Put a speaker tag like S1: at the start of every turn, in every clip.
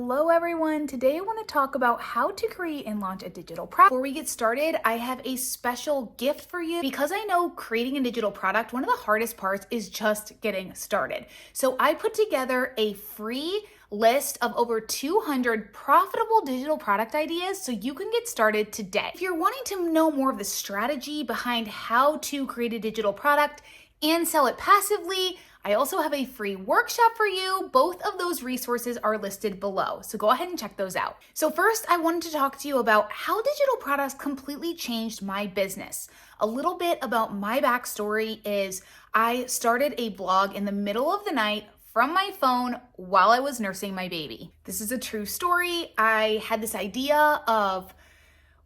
S1: Hello everyone, today I want to talk about how to create and launch a digital product. Before we get started, I have a special gift for you because I know creating a digital product, one of the hardest parts is just getting started. So I put together a free list of over 200 profitable digital product ideas so you can get started today. If you're wanting to know more of the strategy behind how to create a digital product and sell it passively, I also have a free workshop for you. Both of those resources are listed below, so go ahead and check those out. So first, I wanted to talk to you about how digital products completely changed my business. A little bit about my backstory is I started a blog in the middle of the night from my phone while I was nursing my baby. This is a true story. I had this idea of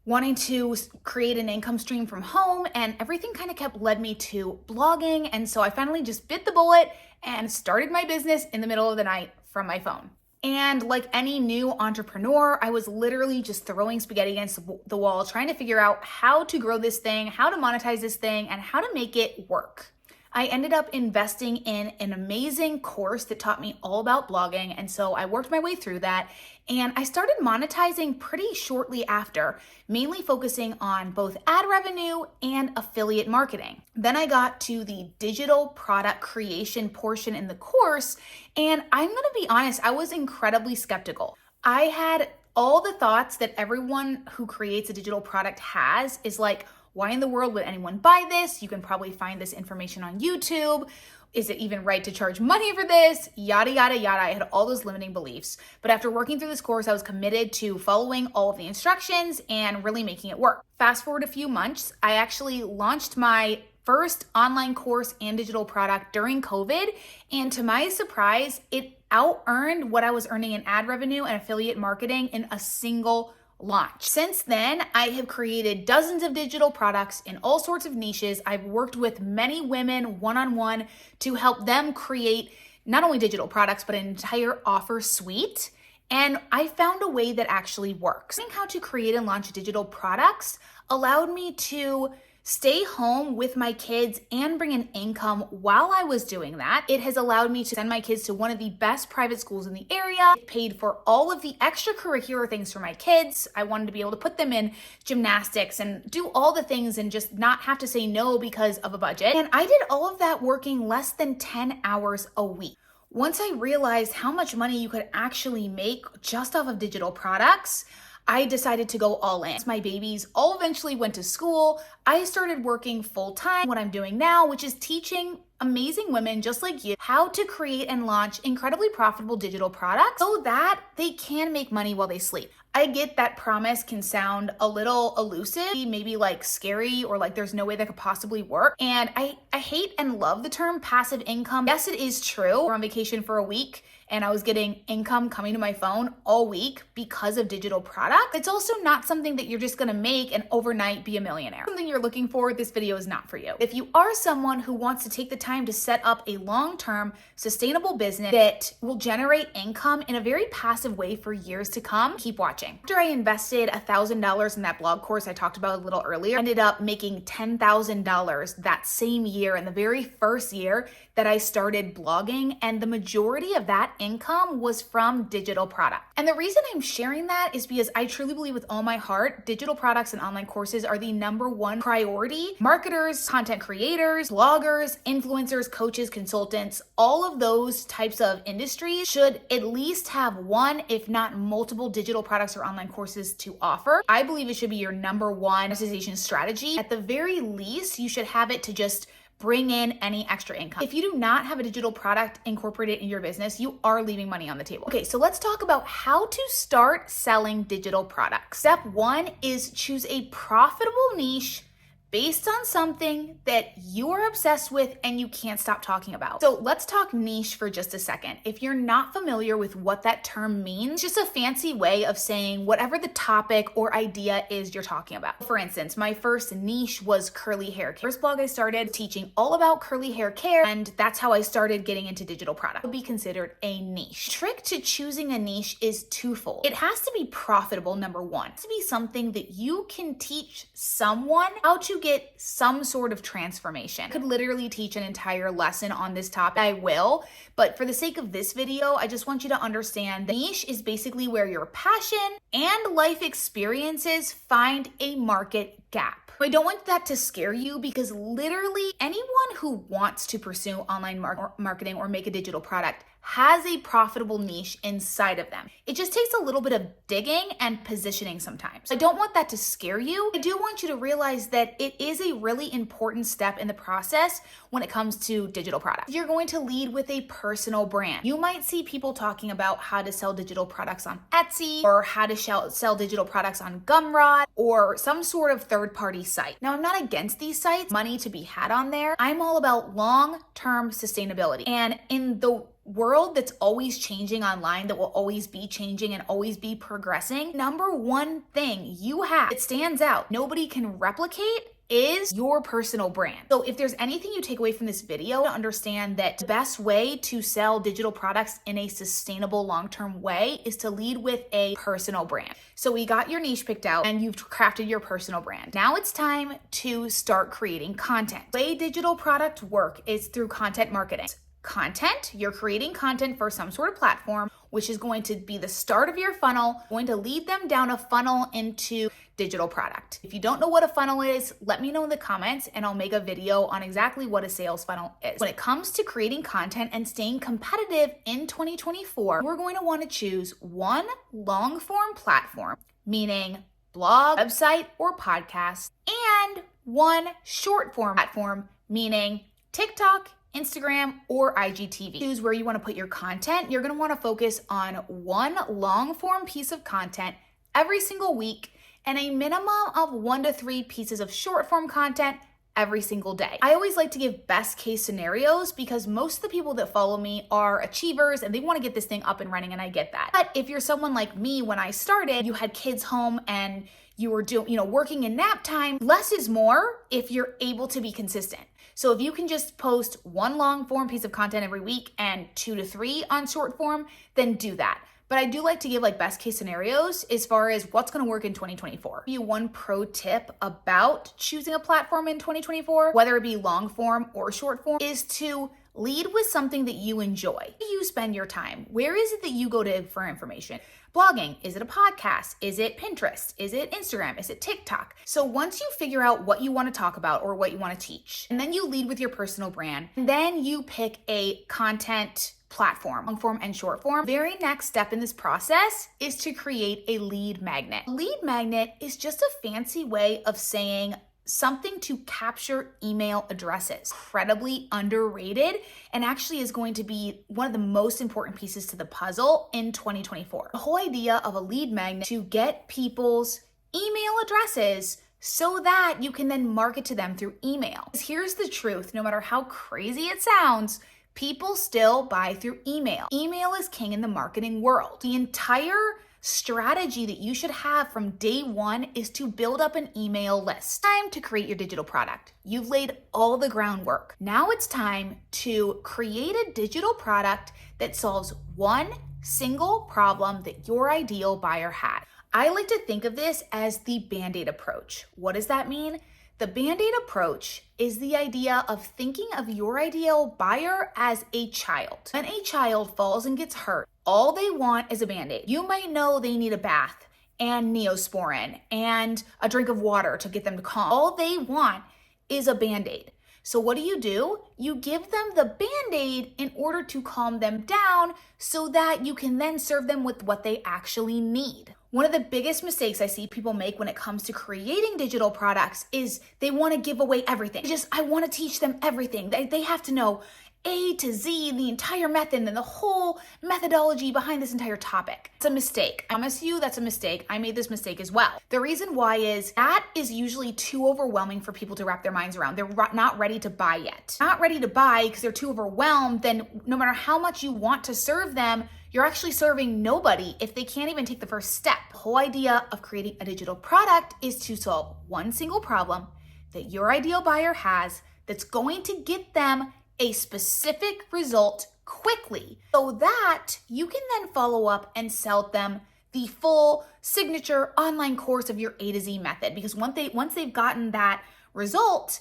S1: wanting to create an income stream from home, and everything kind of kept led me to blogging. And so I finally just bit the bullet and started my business in the middle of the night from my phone. And like any new entrepreneur, I was literally just throwing spaghetti against the wall, trying to figure out how to grow this thing, how to monetize this thing, and how to make it work. I ended up investing in an amazing course that taught me all about blogging. And so I worked my way through that and I started monetizing pretty shortly after, mainly focusing on both ad revenue and affiliate marketing. Then I got to the digital product creation portion in the course. And I'm going to be honest, I was incredibly skeptical. I had all the thoughts that everyone who creates a digital product has is like, why in the world would anyone buy this? You can probably find this information on YouTube. Is it even right to charge money for this? Yada, yada, yada. I had all those limiting beliefs. But after working through this course, I was committed to following all of the instructions and really making it work. Fast forward a few months, I actually launched my first online course and digital product during COVID. And to my surprise, it out-earned what I was earning in ad revenue and affiliate marketing in a single launch. Since then, I have created dozens of digital products in all sorts of niches. I've worked with many women one-on-one to help them create not only digital products, but an entire offer suite. And I found a way that actually works. Learning how to create and launch digital products allowed me to stay home with my kids and bring in income while I was doing that. It has allowed me to send my kids to one of the best private schools in the area. It paid for all of the extracurricular things for my kids. I wanted to be able to put them in gymnastics and do all the things and just not have to say no because of a budget. And I did all of that working less than 10 hours a week. Once I realized how much money you could actually make just off of digital products, I decided to go all in. My babies all eventually went to school. I started working full-time, what I'm doing now, which is teaching amazing women just like you how to create and launch incredibly profitable digital products so that they can make money while they sleep. I get that promise can sound a little elusive, maybe like scary or like there's no way that could possibly work. And I hate and love the term passive income. Yes, it is true. We're on vacation for a week and I was getting income coming to my phone all week because of digital products. It's also not something that you're just gonna make and overnight be a millionaire. Something you're looking for, this video is not for you. If you are someone who wants to take the time to set up a long-term sustainable business that will generate income in a very passive way for years to come, keep watching. After I invested $1,000 in that blog course I talked about a little earlier, I ended up making $10,000 that same year in the very first year that I started blogging, and the majority of that income was from digital products. And the reason I'm sharing that is because I truly believe with all my heart, digital products and online courses are the #1 priority. Marketers, content creators, bloggers, influencers, coaches, consultants, all of those types of industries should at least have one, if not multiple digital products or online courses to offer. I believe it should be your #1 monetization strategy. At the very least, you should have it to just bring in any extra income. If you do not have a digital product incorporated in your business, you are leaving money on the table. Okay, so let's talk about how to start selling digital products. Step 1 is choose a profitable niche based on something that you are obsessed with and you can't stop talking about. So let's talk niche for just a second. If you're not familiar with what that term means, it's just a fancy way of saying whatever the topic or idea is you're talking about. For instance, my first niche was curly hair care. First blog I started teaching all about curly hair care, and that's how I started getting into digital products. It would be considered a niche. Trick to choosing a niche is twofold. It has to be profitable, #1. It has to be something that you can teach someone how to get some sort of transformation. I could literally teach an entire lesson on this topic. I will, but for the sake of this video, I just want you to understand that niche is basically where your passion and life experiences find a market gap. I don't want that to scare you because literally anyone who wants to pursue online marketing or make a digital product has a profitable niche inside of them. It just takes a little bit of digging and positioning sometimes. I don't want that to scare you. I do want you to realize that it is a really important step in the process when it comes to digital products. You're going to lead with a personal brand. You might see people talking about how to sell digital products on Etsy or how to sell digital products on Gumroad or some sort of third-party site. Now, I'm not against these sites, money to be had on there. I'm all about long-term sustainability. And in the world that's always changing online, that will always be changing and always be progressing, number one thing you have that stands out, nobody can replicate, is your personal brand. So if there's anything you take away from this video, to understand that the best way to sell digital products in a sustainable long-term way is to lead with a personal brand. So we got your niche picked out and you've crafted your personal brand. Now it's time to start creating content. The way digital products work is through content marketing. Content, you're creating content for some sort of platform, which is going to be the start of your funnel, going to lead them down a funnel into digital product. If you don't know what a funnel is, let me know in the comments and I'll make a video on exactly what a sales funnel is. When it comes to creating content and staying competitive in 2024, we're going to want to choose one long form platform, meaning blog, website, or podcast, and one short form platform, meaning TikTok, Instagram, or IGTV. Choose where you want to put your content. You're going to want to focus on one long form piece of content every single week and a minimum of 1 to 3 pieces of short form content every single day. I always like to give best case scenarios because most of the people that follow me are achievers and they want to get this thing up and running, and I get that. But if you're someone like me, when I started, you had kids home and you were working in nap time, less is more if you're able to be consistent. So if you can just post one long form piece of content every week and 2 to 3 on short form, then do that. But I do like to give best case scenarios as far as what's going to work in 2024. One pro tip about choosing a platform in 2024, whether it be long form or short form, is to lead with something that you enjoy. Where do you spend your time? Where is it that you go to for information? Blogging? Is it a podcast? Is it Pinterest? Is it Instagram? Is it TikTok? So once you figure out what you want to talk about or what you want to teach, and then you lead with your personal brand, and then you pick a content platform, long form and short form. Very next step in this process is to create a lead magnet. A lead magnet is just a fancy way of saying something to capture email addresses. Incredibly underrated and actually is going to be one of the most important pieces to the puzzle in 2024. The whole idea of a lead magnet to get people's email addresses so that you can then market to them through email. Here's the truth, no matter how crazy it sounds, people still buy through email. Email is king in the marketing world. The entire strategy that you should have from day one is to build up an email list. Time to create your digital product. You've laid all the groundwork. Now it's time to create a digital product that solves one single problem that your ideal buyer had. I like to think of this as the Band-Aid approach. What does that mean? The Band-Aid approach is the idea of thinking of your ideal buyer as a child. When a child falls and gets hurt, all they want is a Band-Aid. You might know they need a bath and Neosporin and a drink of water to get them to calm. All they want is a Band-Aid. So what do? You give them the Band-Aid in order to calm them down so that you can then serve them with what they actually need. One of the biggest mistakes I see people make when it comes to creating digital products is they want to give away everything. I want to teach them everything. They have to know A to Z, the entire method, and the whole methodology behind this entire topic. It's a mistake. I promise you that's a mistake. I made this mistake as well. The reason why is that is usually too overwhelming for people to wrap their minds around. They're not ready to buy yet. Not ready to buy because they're too overwhelmed, then no matter how much you want to serve them, you're actually serving nobody if they can't even take the first step. The whole idea of creating a digital product is to solve one single problem that your ideal buyer has that's going to get them a specific result quickly so that you can then follow up and sell them the full signature online course of your A to Z method. Because once they've gotten that result,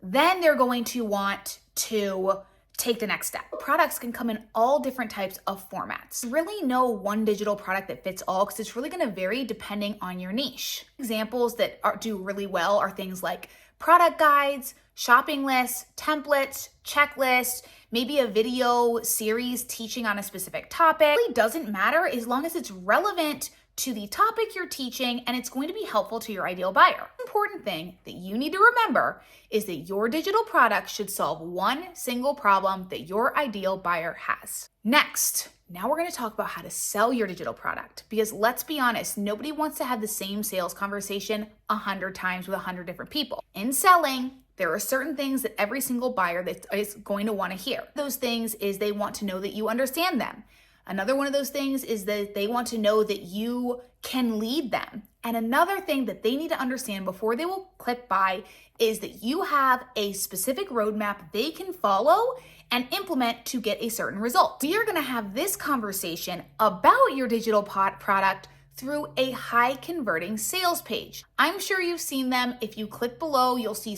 S1: then they're going to want to take the next step. Products can come in all different types of formats. Really no one digital product that fits all because it's really going to vary depending on your niche. Examples that do really well are things like product guides, shopping lists, templates, checklists, maybe a video series teaching on a specific topic. It really doesn't matter as long as it's relevant to the topic you're teaching and it's going to be helpful to your ideal buyer. The important thing that you need to remember is that your digital product should solve one single problem that your ideal buyer has. Next, now we're going to talk about how to sell your digital product, because let's be honest, nobody wants to have the same sales conversation 100 times with 100 different people. In selling, there are certain things that every single buyer that is going to want to hear. Those things is they want to know that you understand them. Another one of those things is that they want to know that you can lead them. And another thing that they need to understand before they will click buy is that you have a specific roadmap they can follow and implement to get a certain result. We are going to have this conversation about your digital product through a high converting sales page. I'm sure you've seen them. If you click below, you'll see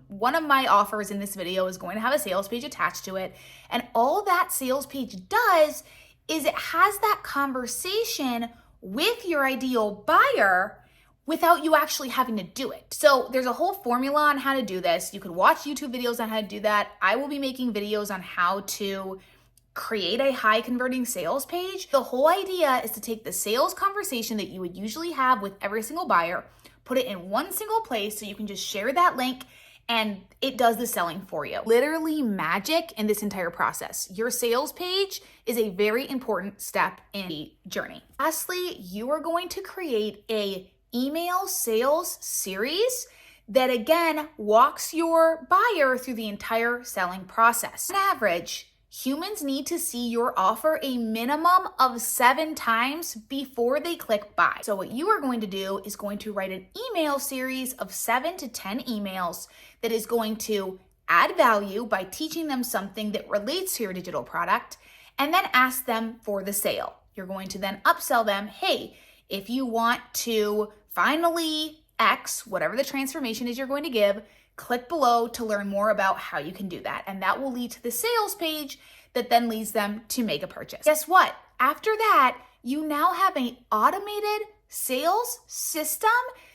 S1: one of my offers in this video is going to have a sales page attached to it. And all that sales page does is it has that conversation with your ideal buyer without you actually having to do it. So there's a whole formula on how to do this. You can watch YouTube videos on how to do that. I will be making videos on how to create a high converting sales page. The whole idea is to take the sales conversation that you would usually have with every single buyer, put it in one single place so you can just share that link and it does the selling for you. Literally magic in this entire process. Your sales page is a very important step in the journey. Lastly, you are going to create a email sales series that again walks your buyer through the entire selling process. On average, humans need to see your offer a minimum of 7 times before they click buy. So what you are going to do is going to write an email series of 7 to 10 emails that is going to add value by teaching them something that relates to your digital product and then ask them for the sale. You're going to then upsell them, hey, if you want to finally X, whatever the transformation is you're going to give, click below to learn more about how you can do that. And that will lead to the sales page that then leads them to make a purchase. Guess what? After that, you now have an automated sales system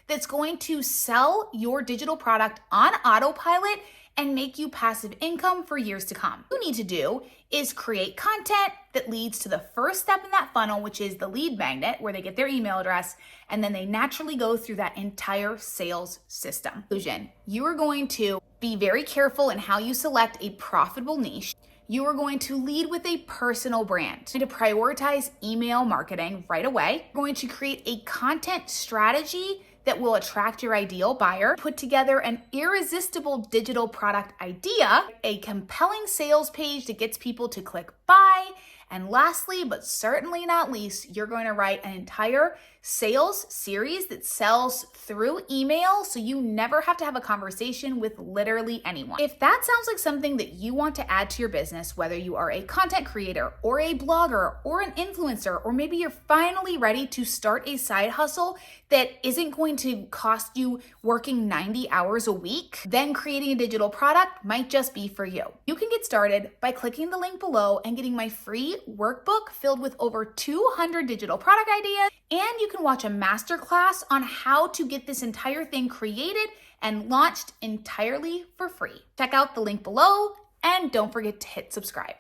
S1: that's going to sell your digital product on autopilot and make you passive income for years to come. What you need to do is create content that leads to the first step in that funnel, which is the lead magnet, where they get their email address, and then they naturally go through that entire sales system. Conclusion, you are going to be very careful in how you select a profitable niche. You are going to lead with a personal brand. You're going to prioritize email marketing right away. You're going to create a content strategy that will attract your ideal buyer, put together an irresistible digital product idea, a compelling sales page that gets people to click buy, and lastly, but certainly not least, you're going to write an entire sales series that sells through email so you never have to have a conversation with literally anyone. If that sounds like something that you want to add to your business, whether you are a content creator or a blogger or an influencer, or maybe you're finally ready to start a side hustle that isn't going to cost you working 90 hours a week, then creating a digital product might just be for you. You can get started by clicking the link below and getting my free workbook filled with over 200 digital product ideas, and you can watch a masterclass on how to get this entire thing created and launched entirely for free. Check out the link below and don't forget to hit subscribe.